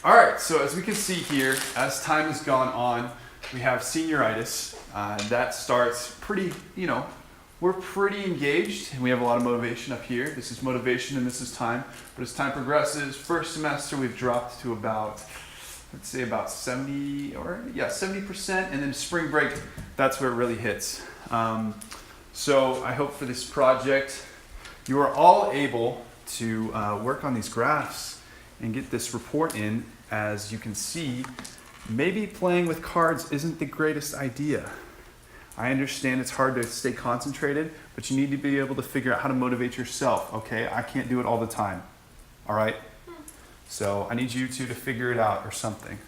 All right, so as we can see here, as time has gone on, we have senioritis. That starts pretty, we're pretty engaged and we have a lot of motivation up here. This is motivation and this is time. But as time progresses, first semester we've dropped to about, let's say about 70%, and then spring break, that's where it really hits. So I hope for this project, you are all able to work on these graphs and get this report in. As you can see, maybe playing with cards isn't the greatest idea. I understand it's hard to stay concentrated, but you need to be able to figure out how to motivate yourself, okay? I can't do it all the time, all right? So I need you two to figure it out or something.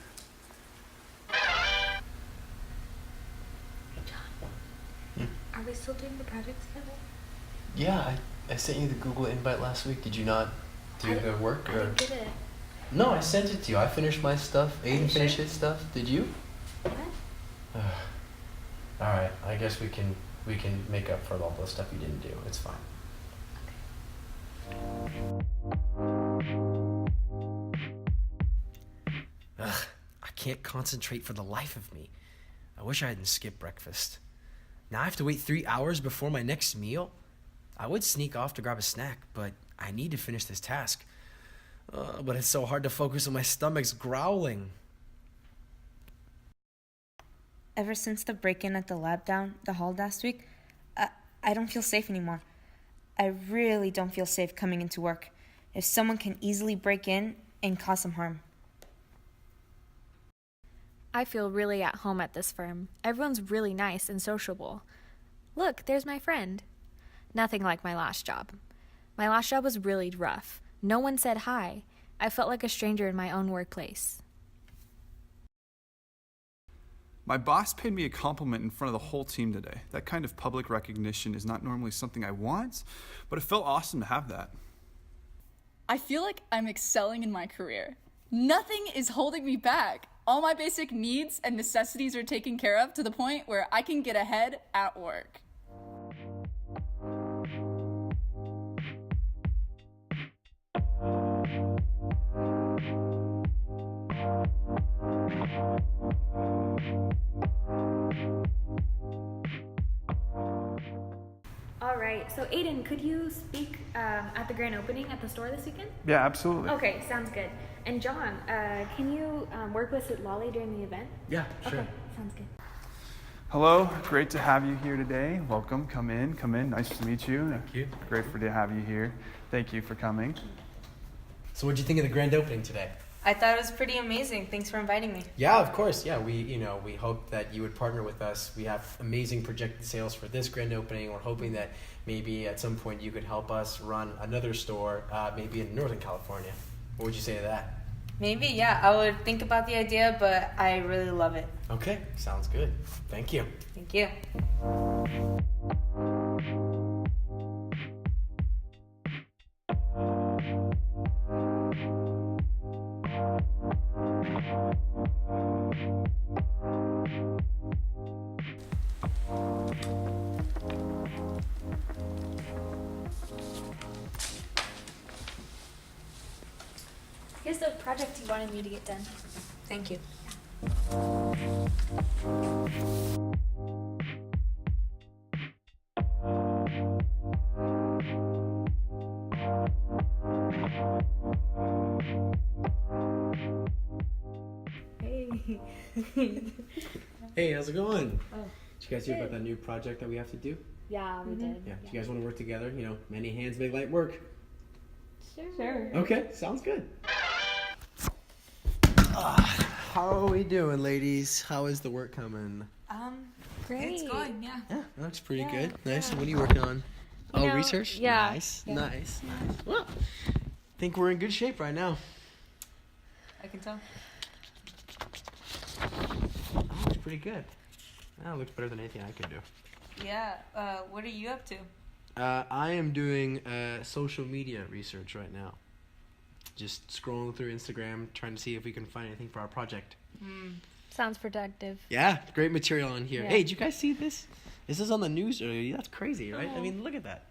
John, are we still doing the project together? Yeah, I sent you the Google invite last week. Did you not do the work? I didn't get it. No, I sent it to you. I finished my stuff. Aiden finished his stuff. Did you? What? All right. I guess we can make up for all the stuff you didn't do. It's fine. Ugh, I can't concentrate for the life of me. I wish I hadn't skipped breakfast. Now I have to wait 3 hours before my next meal? I would sneak off to grab a snack, but I need to finish this task. But it's so hard to focus when my stomach's growling. Ever since the break-in at the lab down the hall last week, I don't feel safe anymore. I really don't feel safe coming into work if someone can easily break in and cause some harm. I feel really at home at this firm. Everyone's really nice and sociable. Look, there's my friend. Nothing like my last job. My last job was really rough. No one said hi. I felt like a stranger in my own workplace. My boss paid me a compliment in front of the whole team today. That kind of public recognition is not normally something I want, but it felt awesome to have that. I feel like I'm excelling in my career. Nothing is holding me back. All my basic needs and necessities are taken care of to the point where I can get ahead at work. All right, so Aiden, could you speak at the grand opening at the store this weekend? Yeah, absolutely. Okay, sounds good. And John, can you work with Lolly during the event? Yeah, sure. Okay, sounds good. Hello, great to have you here today. Welcome, come in. Nice to meet you. Thank you. Grateful to have you here. Thank you for coming. So what'd you think of the grand opening today? I thought it was pretty amazing. Thanks for inviting me. Yeah, of course. Yeah, we hope that you would partner with us. We have amazing projected sales for this grand opening. We're hoping that maybe at some point you could help us run another store, maybe in Northern California. What would you say to that? Maybe, yeah. I would think about the idea, but I really love it. Okay, sounds good. Thank you. Thank you. Here's the project you wanted me to get done. Thank you. Hey. Hey, how's it going? Oh, Did you guys hear about that new project that we have to do? yeah, we did. Yeah. Do you guys want to work together? Many hands make light work. Sure. Okay, sounds good. How are we doing, ladies? How is the work coming? Great. It's going, yeah. Yeah, that looks pretty Yeah, good. Nice. yeah. What are you working on? You know, research? yeah, Nice. yeah. Nice. Well, I think we're in good shape right now. I can tell. That looks pretty good. That looks better than anything I could do. Yeah, what are you up to? I am doing social media research right now. Just scrolling through Instagram, trying to see if we can find anything for our project. Sounds productive. Yeah, great material on here. Yeah. Hey, did you guys see this? This is on the news earlier. That's crazy, right? I mean, look at that.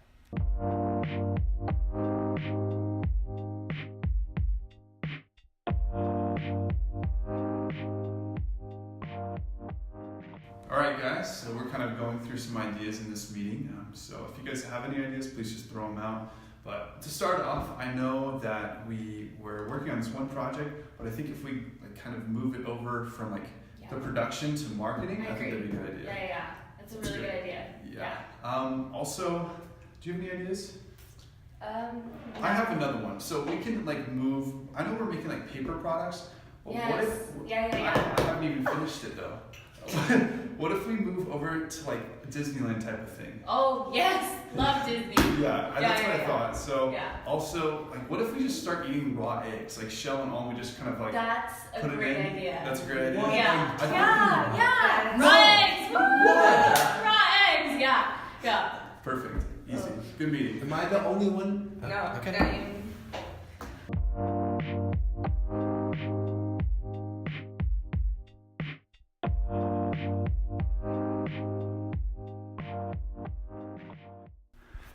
All right, guys, so we're kind of going through some ideas in this meeting. So if you guys have any ideas, please just throw them out. But to start off, I know that we were working on this one project, but I think if we kind of move it over from the production to marketing, I think that'd be a good idea. Yeah. That's a really good idea. Yeah. Also, do you have any ideas? I have another one. So we can move. I know we're making paper products. But what if? I haven't even finished it though. What if we move over to a Disneyland type of thing? Oh, yes. Love Disney. That's what I thought. So Yeah. also, what if we just start eating raw eggs, shell and all, we just kind of That's a put it great in? idea. That's a great idea. Yeah. I thought Raw eggs. Woo! Raw eggs. Yeah. Perfect. Easy. Good meeting. Am I the only one? No, Okay.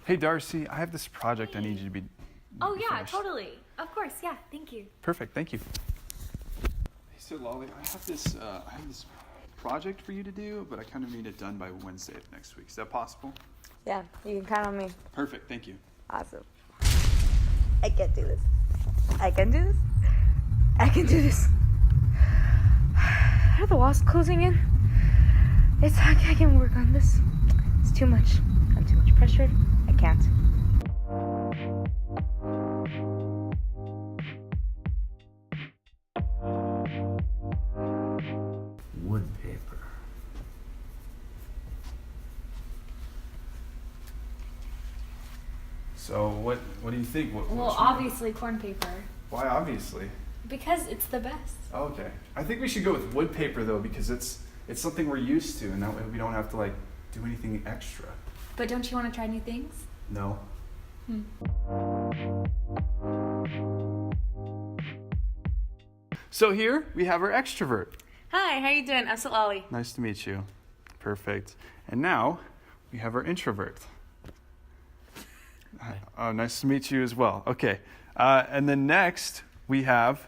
Hey Darcy, I have this project I need you to be. Oh, yeah, finished. totally. Of course. Yeah. Thank you. Perfect. Thank you. Hey, so Lolly, I have this project for you to do, but I kind of need it done by Wednesday of next week. Is that possible? Yeah, you can count on me. Perfect. Thank you. Awesome. I can do this. I can do this. I can do this. Are the walls closing in? I can work on this. It's too much. I'm too much pressured. I can't. Wood paper. So what do you think? What Well, should- obviously corn paper. Why obviously? Because it's the best. Okay. I think we should go with wood paper though, because it's something we're used to, and that way we don't have to do anything extra. But don't you want to try new things? No. So here we have our extrovert. Hi, how you doing? I'm Ollie. Nice to meet you. Perfect. And now we have our introvert. Oh, nice to meet you as well. Okay. And then next we have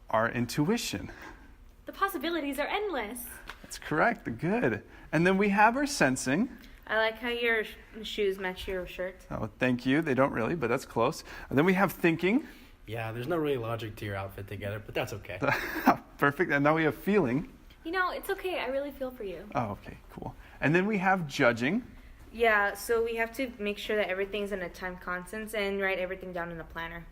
our intuition. The possibilities are endless. That's correct. Good. And then we have our sensing. I like how your shoes match your shirt. Oh, thank you. They don't really, but that's close. And then we have thinking. Yeah, there's no really logic to your outfit together, but that's okay. Perfect. And now we have feeling. You know, it's okay. I really feel for you. Oh, okay, cool. And then we have judging. Yeah, so we have to make sure that everything's in a time constant and write everything down in a planner.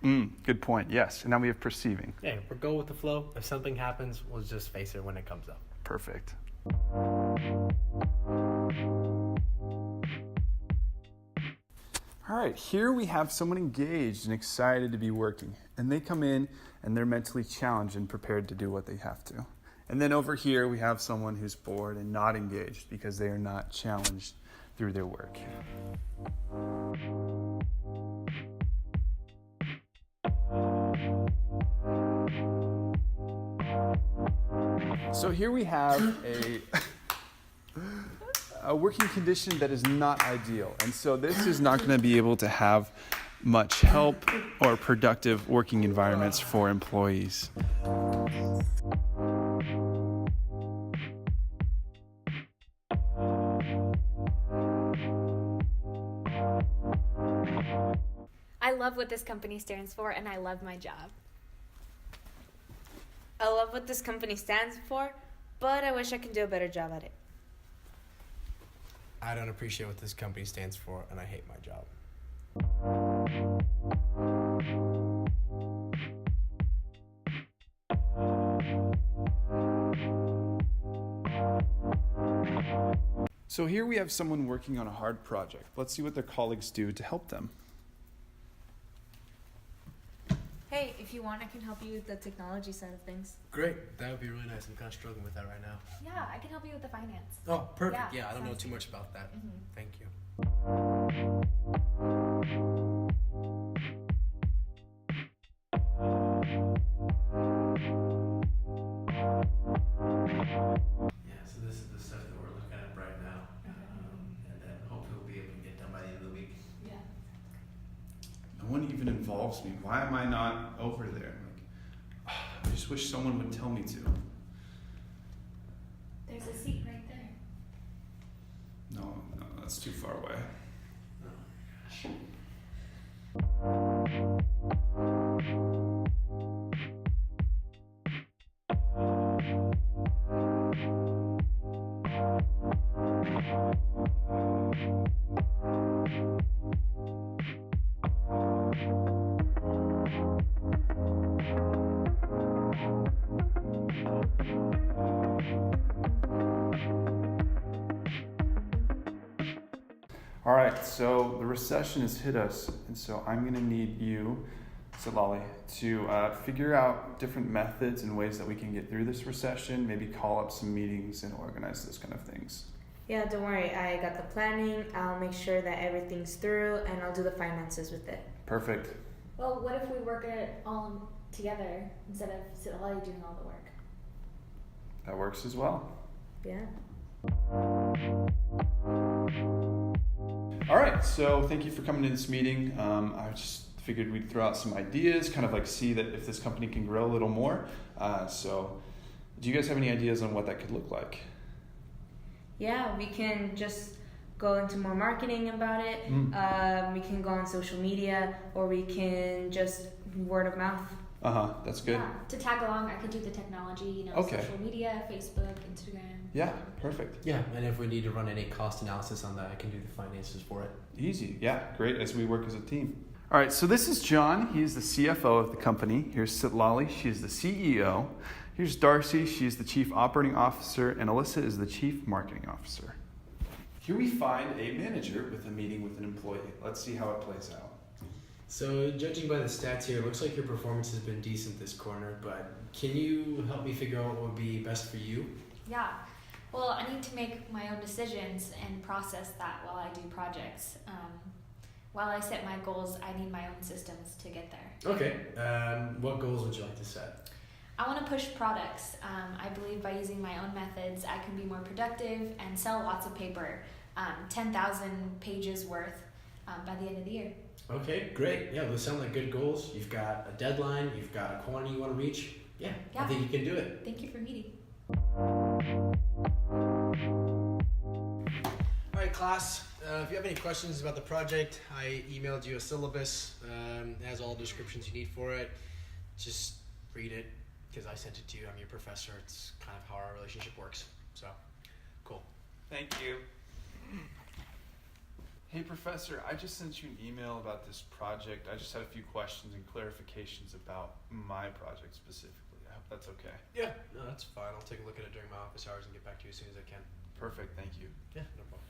Good point. Yes. And now we have perceiving. Hey, we'll go with the flow. If something happens, we'll just face it when it comes up. Perfect. All right, here we have someone engaged and excited to be working. And they come in and they're mentally challenged and prepared to do what they have to. And then over here we have someone who's bored and not engaged because they are not challenged through their work. So here we have a working condition that is not ideal. And so this is not going to be able to have much help or productive working environments for employees. I love what this company stands for, and I love my job. I love what this company stands for, but I wish I could do a better job at it. I don't appreciate what this company stands for, and I hate my job. So here we have someone working on a hard project. Let's see what their colleagues do to help them. Hey, if you want, I can help you with the technology side of things. Great. That would be really nice. I'm kind of struggling with that right now. Yeah, I can help you with the finance. Oh, perfect. Yeah, Yeah, I don't know sounds too good. much about that. Thank you. Yeah, so this is the stuff that we're looking at right now. And then hopefully we'll be able to get done by the end of the week. Yeah. No one even involves me. Why am I not over there? Like, I just wish someone would tell me to. There's a seat right there. No, that's too far away. All right, so the recession has hit us, and so I'm going to need you, Salali, to figure out different methods and ways that we can get through this recession, maybe call up some meetings and organize those kind of things. Yeah, don't worry. I got the planning. I'll make sure that everything's through, and I'll do the finances with it. Perfect. Well, what if we work it all together instead of Silali doing all the work? That works as well. Yeah. All right, so thank you for coming to this meeting. I just figured we'd throw out some ideas, kind of like see that if this company can grow a little more. So do you guys have any ideas on what that could look like? Yeah, we can just go into more marketing about it. We can go on social media, or we can just word of mouth. That's good. Yeah. To tag along, I could do the technology, Okay. social media, Facebook, Instagram. Yeah, perfect. Yeah, and if we need to run any cost analysis on that, I can do the finances for it. Easy. Yeah, great, as we work as a team. All right, so this is John. He's the CFO of the company. Here's Sitlali. She's the CEO. Here's Darcy. She's the Chief Operating Officer. And Alyssa is the Chief Marketing Officer. Here we find a manager with a meeting with an employee. Let's see how it plays out. So, judging by the stats here, it looks like your performance has been decent this quarter, but can you help me figure out what would be best for you? Yeah. Well, I need to make my own decisions and process that while I do projects. While I set my goals, I need my own systems to get there. Okay. What goals would you like to set? I want to push products. I believe by using my own methods, I can be more productive and sell lots of paper, 10,000 pages worth by the end of the year. Okay, great. Yeah, those sound like good goals. You've got a deadline, you've got a quantity you want to reach. Yeah, I Yeah. think you can do it. Thank you for meeting. All right, class. If you have any questions about the project, I emailed you a syllabus. It has all the descriptions you need for it. Just read it because I sent it to you. I'm your professor. It's kind of how our relationship works. So, cool. Thank you. Hey, Professor, I just sent you an email about this project. I just had a few questions and clarifications about my project specifically. I hope that's okay. Yeah, no, that's fine. I'll take a look at it during my office hours and get back to you as soon as I can. Perfect, thank you. Yeah, no problem.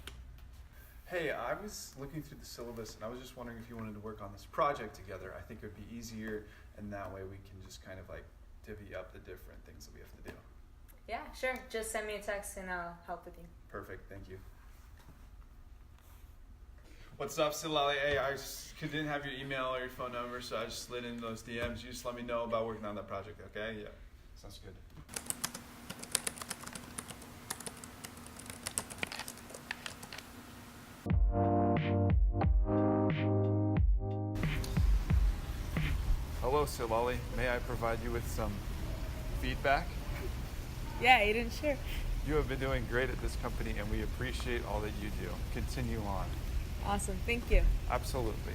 Hey, I was looking through the syllabus and I was just wondering if you wanted to work on this project together. I think it would be easier, and that way we can just kind of like divvy up the different things that we have to do. Yeah, sure. Just send me a text and I'll help with you. Perfect, thank you. What's up, Silali? Hey, I just didn't have your email or your phone number, so I just slid into those DMs. You just let me know about working on that project, okay? Yeah, sounds good. Hello, Silali. May I provide you with some feedback? Yeah, Aiden, sure. You have been doing great at this company, and we appreciate all that you do. Continue on. Awesome. Thank you. Absolutely.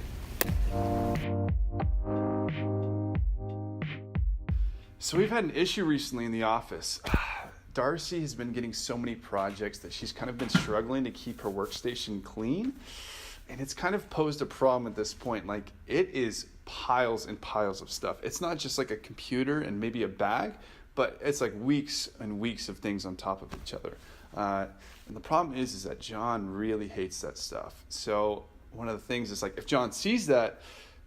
So we've had an issue recently in the office. Darcy has been getting so many projects that she's kind of been struggling to keep her workstation clean. And it's kind of posed a problem at this point. Like, it is piles and piles of stuff. It's not just like a computer and maybe a bag, but it's like weeks and weeks of things on top of each other. And the problem is that John really hates that stuff. So one of the things is, like, if John sees that,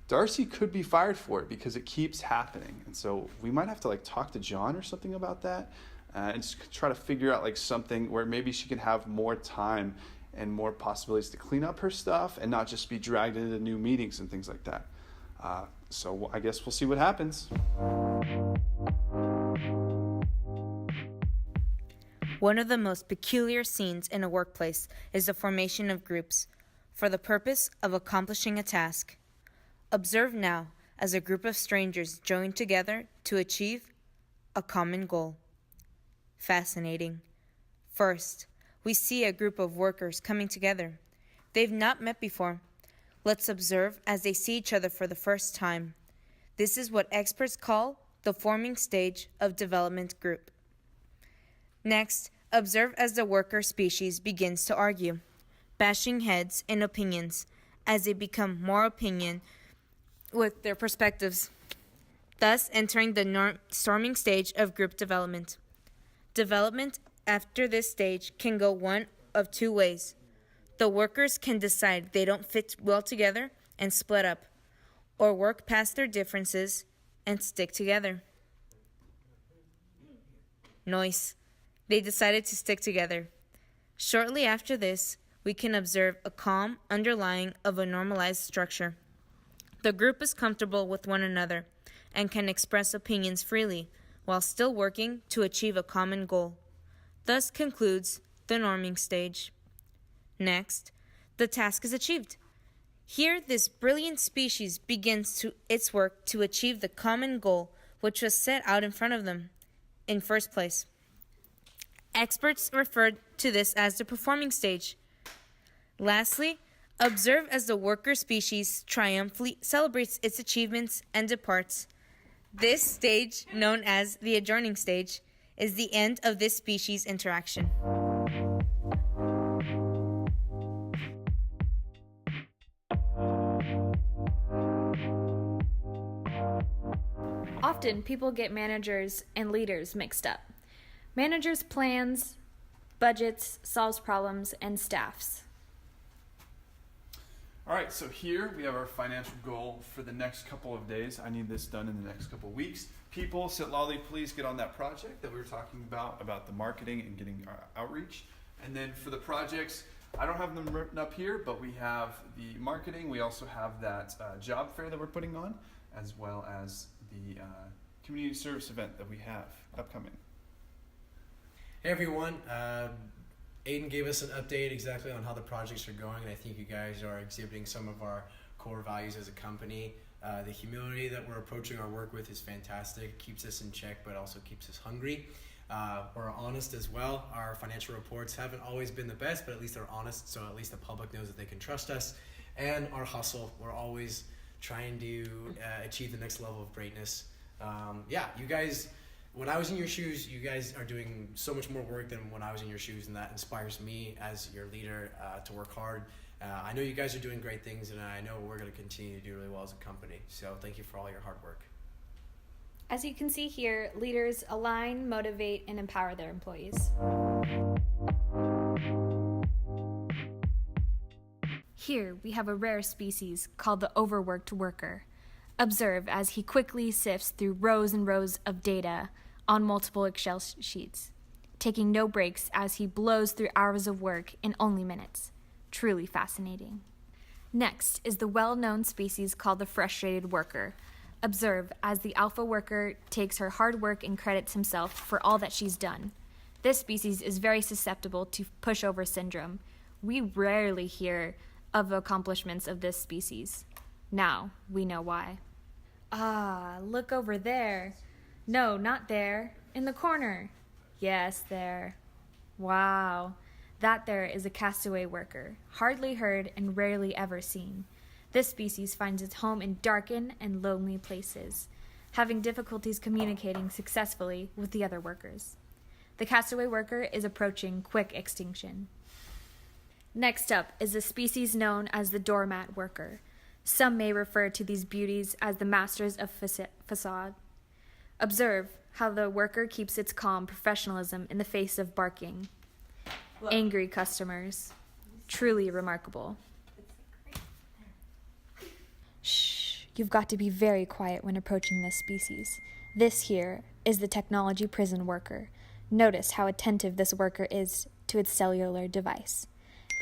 Darcy could be fired for it because it keeps happening. And so we might have to like talk to John or something about that, and just try to figure out like something where maybe she can have more time and more possibilities to clean up her stuff and not just be dragged into new meetings and things like that. So I guess we'll see what happens. One of the most peculiar scenes in a workplace is the formation of groups for the purpose of accomplishing a task. Observe now as a group of strangers join together to achieve a common goal. Fascinating. First, we see a group of workers coming together. They've not met before. Let's observe as they see each other for the first time. This is what experts call the forming stage of development group. Next, observe as the worker species begins to argue, bashing heads and opinions as they become more opinion with their perspectives, thus entering the storming stage of group development. Development after this stage can go one of two ways. The workers can decide they don't fit well together and split up, or work past their differences and stick together. Noise. They decided to stick together. Shortly after this, we can observe a calm underlying of a normalized structure. The group is comfortable with one another and can express opinions freely while still working to achieve a common goal. Thus concludes the norming stage. Next, the task is achieved. Here, this brilliant species begins its work to achieve the common goal which was set out in front of them in first place. Experts refer to this as the performing stage. Lastly, observe as the worker species triumphantly celebrates its achievements and departs. This stage, known as the adjourning stage, is the end of this species interaction. Often, people get managers and leaders mixed up. Managers plans, budgets, solves problems, and staffs. All right, so here we have our financial goal for the next couple of days. I need this done in the next couple of weeks. People, Sitlali, please get on that project that we were talking about the marketing and getting our outreach. And then for the projects, I don't have them written up here, but we have the marketing. We also have that job fair that we're putting on, as well as the community service event that we have upcoming. Hey everyone, Aiden gave us an update exactly on how the projects are going, and I think you guys are exhibiting some of our core values as a company. The humility that we're approaching our work with is fantastic. It keeps us in check, but also keeps us hungry. We're honest as well. Our financial reports haven't always been the best, but at least they're honest, so at least the public knows that they can trust us. And our hustle, we're always trying to achieve the next level of greatness. You guys, when I was in your shoes, you guys are doing so much more work than when I was in your shoes, and that inspires me as your leader to work hard. I know you guys are doing great things, and I know we're going to continue to do really well as a company. So thank you for all your hard work. As you can see here, leaders align, motivate, and empower their employees. Here we have a rare species called the overworked worker. Observe as he quickly sifts through rows and rows of data on multiple Excel sheets, taking no breaks as he blows through hours of work in only minutes. Truly fascinating. Next is the well-known species called the frustrated worker. Observe as the alpha worker takes her hard work and credits himself for all that she's done. This species is very susceptible to pushover syndrome. We rarely hear of accomplishments of this species. Now we know why. Ah, look over there. No, not there. In the corner. Yes, there. Wow. That there is a castaway worker, hardly heard and rarely ever seen. This species finds its home in darkened and lonely places, having difficulties communicating successfully with the other workers. The castaway worker is approaching quick extinction. Next up is a species known as the doormat worker. Some may refer to these beauties as the masters of facade. Observe how the worker keeps its calm professionalism in the face of barking. Angry customers. Truly remarkable. Shh, you've got to be very quiet when approaching this species. This here is the technology prison worker. Notice how attentive this worker is to its cellular device.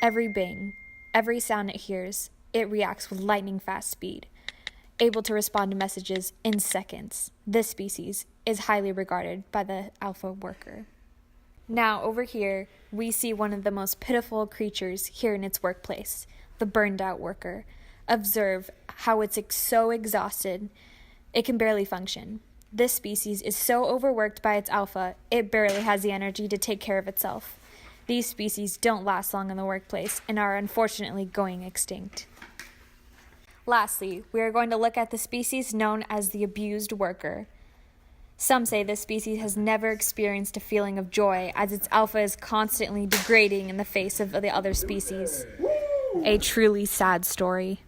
Every bing, every sound it hears, it reacts with lightning fast speed, able to respond to messages in seconds. This species is highly regarded by the alpha worker. Now, over here, we see one of the most pitiful creatures here in its workplace, the burned out worker. Observe how it's so exhausted, it can barely function. This species is so overworked by its alpha, it barely has the energy to take care of itself. These species don't last long in the workplace and are unfortunately going extinct. Lastly, we are going to look at the species known as the abused worker. Some say this species has never experienced a feeling of joy as its alpha is constantly degrading in the face of the other species. A truly sad story.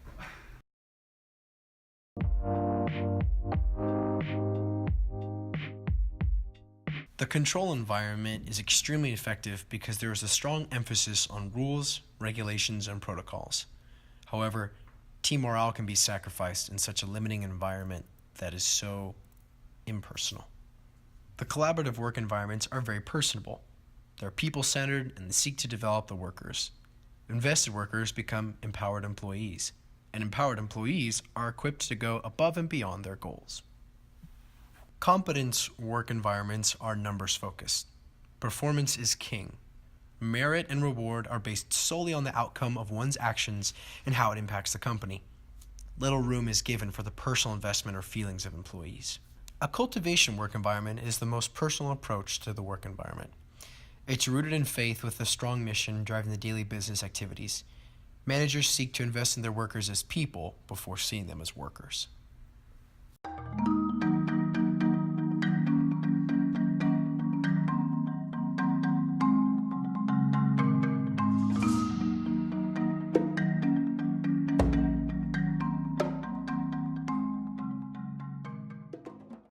The control environment is extremely effective because there is a strong emphasis on rules, regulations, and protocols. However, team morale can be sacrificed in such a limiting environment that is so impersonal. The collaborative work environments are very personable. They're people-centered and they seek to develop the workers. Invested workers become empowered employees, and empowered employees are equipped to go above and beyond their goals. Competence work environments are numbers-focused. Performance is king. Merit and reward are based solely on the outcome of one's actions and how it impacts the company. Little room is given for the personal investment or feelings of employees. A cultivation work environment is the most personal approach to the work environment. It's rooted in faith with a strong mission driving the daily business activities. Managers seek to invest in their workers as people before seeing them as workers.